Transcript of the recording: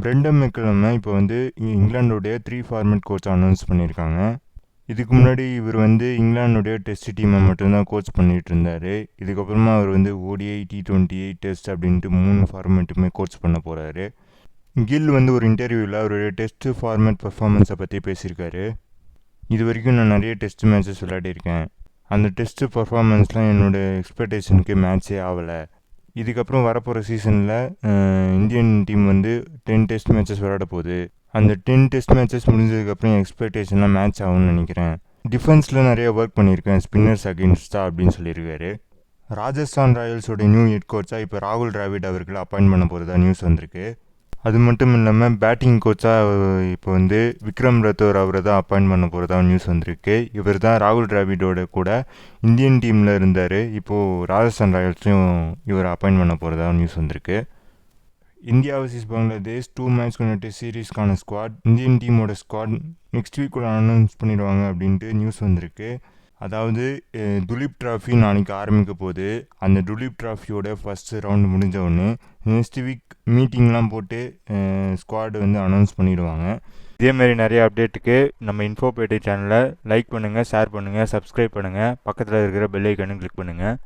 Brendan McCullum இப்போ வந்து இங்கிலாந்துடைய 3 format coach announce பண்ணியிருக்காங்க. இதுக்கு முன்னாடி இவர் வந்து இங்கிலாந்துடைய டெஸ்ட் டீமை மட்டும்தான் கோச் பண்ணிட்டு இருந்தார். இதுக்கப்புறமா அவர் வந்து ஓடிஐ, T20 டெஸ்ட் அப்படின்ட்டு 3 ஃபார்மேட்டுமே கோச் பண்ண போகிறாரு. கில் வந்து ஒரு இன்டர்வியூவில் அவருடைய டெஸ்ட் ஃபார்மேட் பர்ஃபார்மன்ஸை பற்றி பேசியிருக்காரு. இது வரைக்கும் நான் நிறைய டெஸ்ட் மேட்சஸ் விளையாடிருக்கேன். அந்த டெஸ்ட் பர்ஃபார்மன்ஸ்லாம் என்னோடய எக்ஸ்பெக்டேஷனுக்கு மேட்சே ஆகலை. இதுக்கப்புறம் வரப்போகிற சீசனில் இந்தியன் டீம் வந்து 10 டெஸ்ட் மேட்சஸ் விளையாட போகுது. அந்த 10 டெஸ்ட் மேட்சஸ் முடிஞ்சதுக்கப்புறம் என் எக்ஸ்பெக்டேஷன்லாம் மேட்ச் ஆகும்னு நினைக்கிறேன். டிஃபென்ஸில் நிறைய ஒர்க் பண்ணியிருக்கேன், ஸ்பின்னர்ஸ் அகெயின்ஸ்டா அப்படின்னு சொல்லியிருக்காரு. ராஜஸ்தான் ராயல்ஸோட நியூ ஹெட் கோச்சாக இப்போ ராகுல் டிராவிட் அவர்களை அப்பாயின்ட் பண்ண போகிறதா நியூஸ் வந்திருக்கு. அது மட்டும் இல்லாமல் பேட்டிங் கோச்சாக இப்போ வந்து விக்ரம் ரத்தோர் அவரை தான் அப்பாயின்ட் பண்ண போகிறதா நியூஸ் வந்திருக்கு. இவர் தான் ராகுல் டிராவிடோட கூட இந்தியன் டீமில் இருந்தார். இப்போது ராஜஸ்தான் ராயல்ஸையும் இவர் அப்பாயின்ட் பண்ண போகிறதா நியூஸ் வந்திருக்கு. இந்தியா வர்சஸ் பங்களாதேஷ் 2 மேட்ச் கொண்ட டெஸ்ட் சீரீஸ்க்கான ஸ்குவாட், இந்தியன் டீமோட ஸ்குவாட் நெக்ஸ்ட் வீக்குள்ள அனௌன்ஸ் பண்ணிடுவாங்க அப்படின்ட்டு நியூஸ் வந்திருக்கு. அதாவது துலீப் டிராஃபி நாளைக்கு ஆரம்பிக்க போகுது. அந்த துலீப் டிராஃபியோட ஃபஸ்ட்டு ரவுண்டு முடிஞ்ச உடனே நெக்ஸ்ட் வீக் மீட்டிங்லாம் போட்டு ஸ்குவாடு வந்து அனௌன்ஸ் பண்ணிடுவாங்க. இதேமாரி நிறைய அப்டேட்டுக்கு நம்ம இன்ஃபோபேட்டை சேனலை லைக் பண்ணுங்கள், ஷேர் பண்ணுங்கள், சப்ஸ்கிரைப் பண்ணுங்கள், பக்கத்தில் இருக்கிற பெல் ஐக்கானும் கிளிக் பண்ணுங்கள்.